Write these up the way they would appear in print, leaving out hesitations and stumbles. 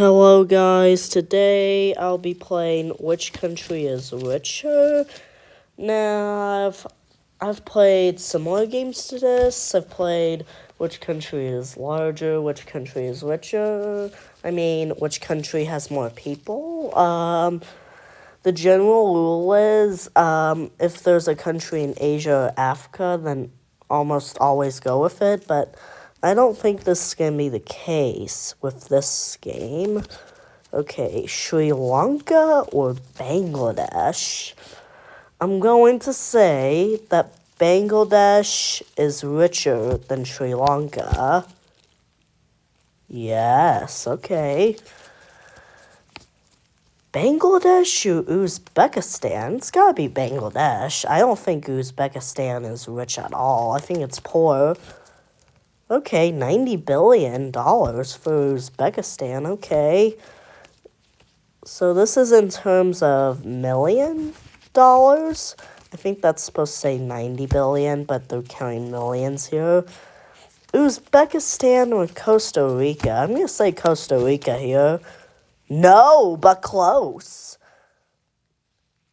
Hello guys, today I'll be playing Which Country is Richer. Now, I've played similar games to this. I've played Which Country is Larger, Which Country is Richer. Which country has more people. The general rule is, if there's a country in Asia or Africa, then almost always go with it, but I don't think this is going to be the case with this game. Okay, Sri Lanka or Bangladesh? I'm going to say that Bangladesh is richer than Sri Lanka. Yes, okay. Bangladesh or Uzbekistan? It's gotta be Bangladesh. I don't think Uzbekistan is rich at all. I think it's poor. Okay, $90 billion for Uzbekistan, okay. So this is in terms of million dollars. I think that's supposed to say 90 billion, but they're counting millions here. Uzbekistan or Costa Rica? I'm going to say Costa Rica here. No, but close.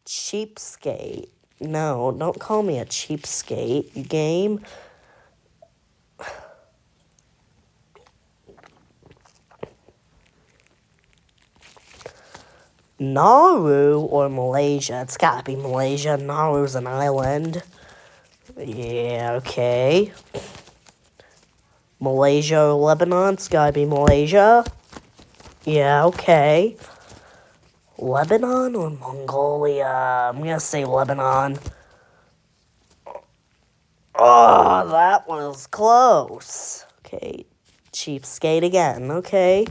Cheapskate. No, don't call me a cheapskate, you game. Nauru or Malaysia? It's gotta be Malaysia. Nauru's an island. Yeah, okay. Malaysia or Lebanon? It's gotta be Malaysia. Yeah, okay. Lebanon or Mongolia? I'm gonna say Lebanon. Oh, that was close. Okay, cheapskate again, okay.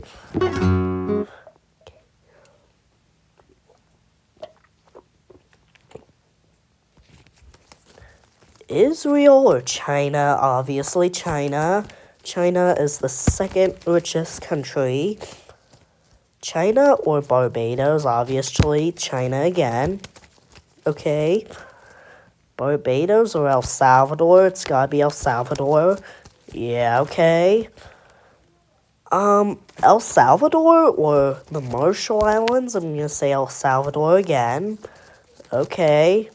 Israel or China? Obviously China. China is the second richest country. China or Barbados? Obviously China again. Okay. Barbados or El Salvador? It's gotta be El Salvador. Yeah, okay. El Salvador or the Marshall Islands? I'm gonna say El Salvador again. Okay.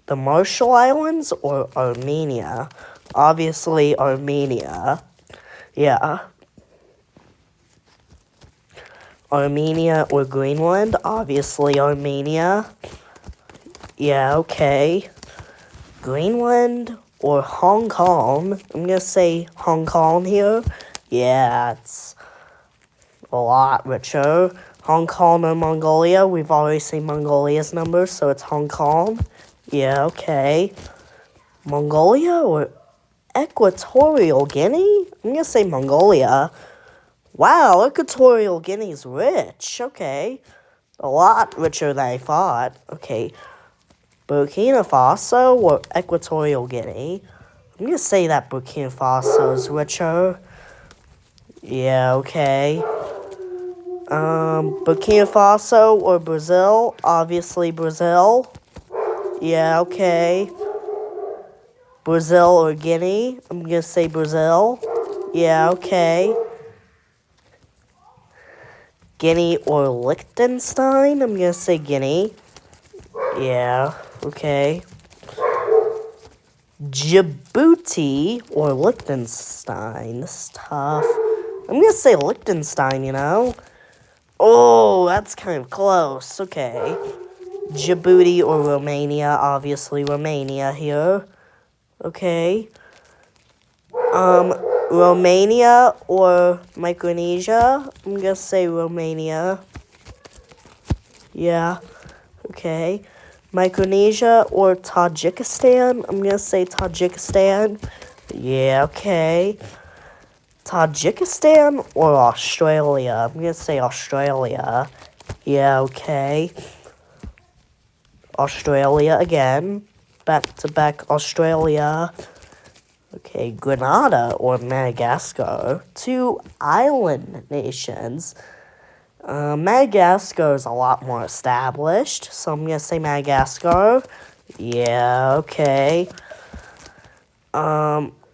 The Marshall Islands or Armenia? Obviously Armenia. Yeah. Armenia or Greenland? Obviously Armenia. Yeah, okay. Greenland or Hong Kong? I'm gonna say Hong Kong here. Yeah, it's a lot richer. Hong Kong or Mongolia? We've already seen Mongolia's numbers, so it's Hong Kong. Yeah, okay. Mongolia or Equatorial Guinea? I'm gonna say Mongolia. Wow, Equatorial Guinea's rich. Okay. A lot richer than I thought. Okay. Burkina Faso or Equatorial Guinea? I'm gonna say that Burkina Faso is richer. Yeah, okay. Burkina Faso or Brazil? Obviously Brazil. Yeah, okay. Brazil or Guinea? I'm gonna say Brazil. Yeah, okay. Guinea or Liechtenstein? I'm gonna say Guinea. Yeah, okay. Djibouti or Liechtenstein? This is tough. I'm gonna say Liechtenstein, you know? Oh, that's kind of close. Okay. Djibouti or Romania? Obviously Romania here. Okay. Romania or Micronesia? I'm gonna say Romania. Yeah. Okay. Micronesia or Tajikistan? I'm gonna say Tajikistan. Yeah, okay. Tajikistan or Australia? I'm gonna say Australia. Yeah, okay. Australia again. Back to back Australia. Okay, Grenada or Madagascar. Two island nations. Madagascar is a lot more established, so I'm gonna say Madagascar. Yeah, okay.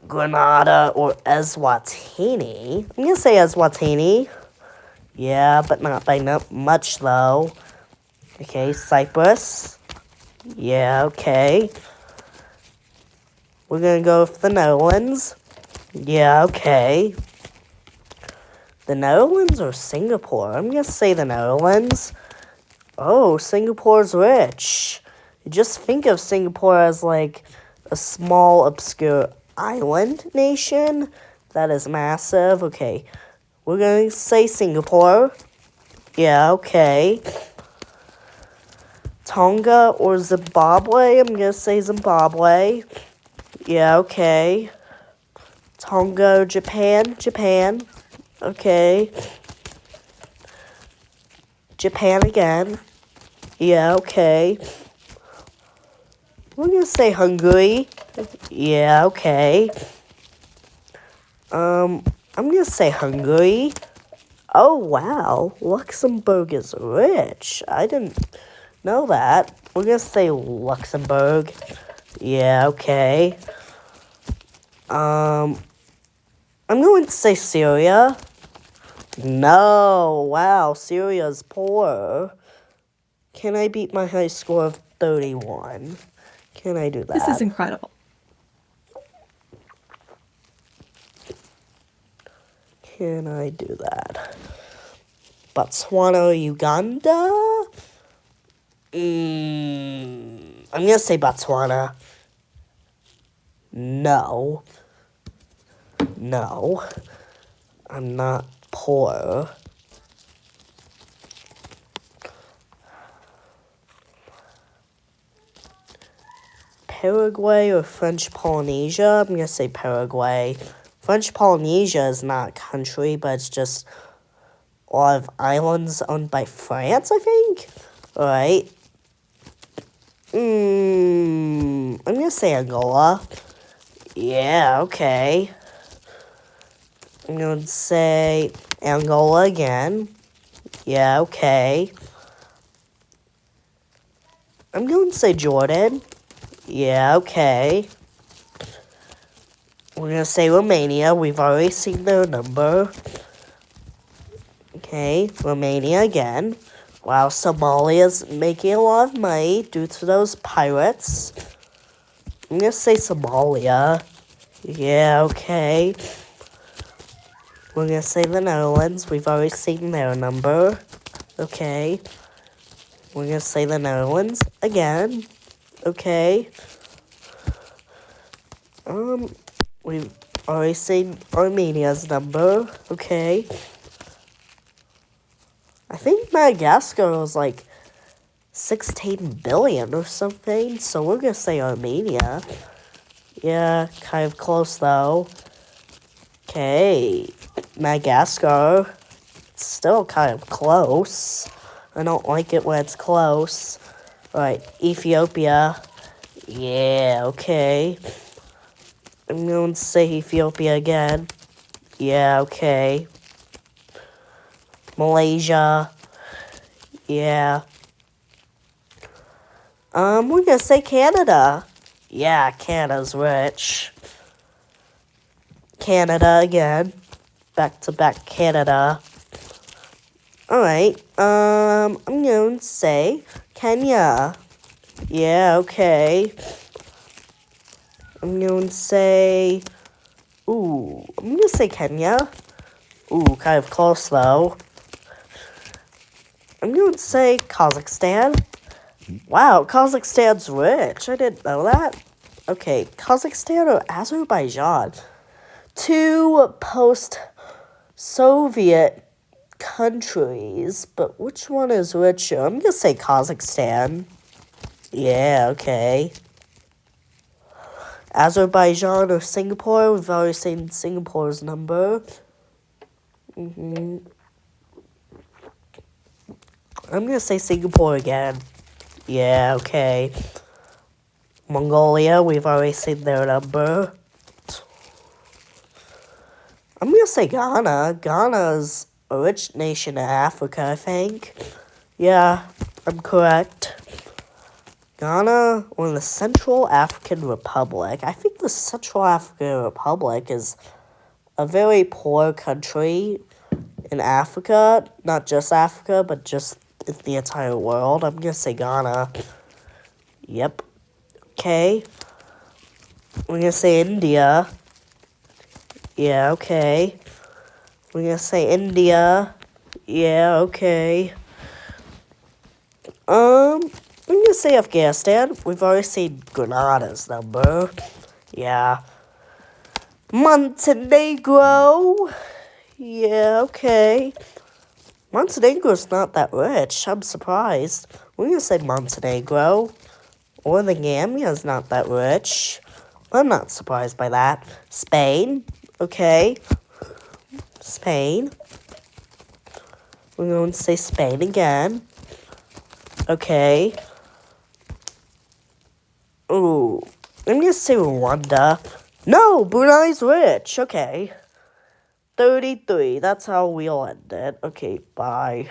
Grenada or Eswatini. I'm gonna say Eswatini. Yeah, but not by much, though. Okay, Cyprus. Yeah, okay. We're gonna go with the Netherlands. Yeah, okay. The Netherlands or Singapore? I'm gonna say the Netherlands. Oh, Singapore's rich. You just think of Singapore as like a small, obscure island nation that is massive. Okay, we're gonna say Singapore. Yeah, okay. Tonga or Zimbabwe? I'm gonna say Zimbabwe. Yeah, okay. Tonga, Japan, Japan. Okay. Japan again. Yeah, okay. We're gonna say Hungary. Yeah, okay. I'm gonna say Hungary. Oh, wow. Luxembourg is rich. I didn't know that. We're gonna say Luxembourg. Yeah, okay. I'm going to say Syria. No, wow, Syria's poor. Can I beat my high score of 31? Can I do that? This is incredible. Can I do that? Botswana, Uganda? I'm gonna say Botswana. No. No. I'm not poor. Paraguay or French Polynesia? I'm gonna say Paraguay. French Polynesia is not a country, but it's just a lot of islands owned by France, I think? Alright. I'm gonna say Angola. Yeah, okay. I'm gonna say Angola again. Yeah, okay. I'm going to say Jordan. Yeah, okay. We're going to say Romania. We've already seen their number. Okay, Romania again. Wow, Somalia's making a lot of money due to those pirates. I'm going to say Somalia. Yeah, okay. We're going to say the Netherlands. We've already seen their number. Okay. We're going to say the Netherlands again. Okay. We've already seen Armenia's number. Okay. I think Madagascar was like 16 billion or something. So we're going to say Armenia. Yeah, kind of close though. Okay. Madagascar. It's still kind of close. I don't like it when it's close. Alright, Ethiopia. Yeah, okay. I'm going to say Ethiopia again. Yeah, okay. Malaysia. Yeah. We're gonna say Canada. Yeah, Canada's rich. Canada again. Back to back Canada. Alright, I'm going to say Kenya. Yeah, okay. I'm going to say... I'm going to say Kenya. Kind of close, though. I'm going to say Kazakhstan. Wow, Kazakhstan's rich. I didn't know that. Okay, Kazakhstan or Azerbaijan? Two post-Soviet countries, but which one is richer? I'm going to say Kazakhstan. Yeah, okay. Azerbaijan or Singapore? We've already seen Singapore's number. I'm going to say Singapore again. Yeah, okay. Mongolia, we've already seen their number. I'm going to say Ghana. Ghana's a rich nation in Africa, I think. Yeah, I'm correct. Ghana or the Central African Republic. I think the Central African Republic is a very poor country in Africa, not just Africa, but just the entire world. I'm gonna say Ghana. Yep. Okay. We're gonna say India. Yeah, okay. We're gonna say India. Yeah, okay. I'm gonna say Afghanistan. We've already seen Grenada's number. Yeah. Montenegro. Yeah, okay. Montenegro's not that rich. I'm surprised. We're gonna say Montenegro. Or the Gambia's not that rich. I'm not surprised by that. Spain. Okay. Spain. We're going to say Spain again. Okay. Ooh. I'm gonna say Rwanda. No, Brunei's rich. Okay. 33. That's how we'll end it. Okay, bye.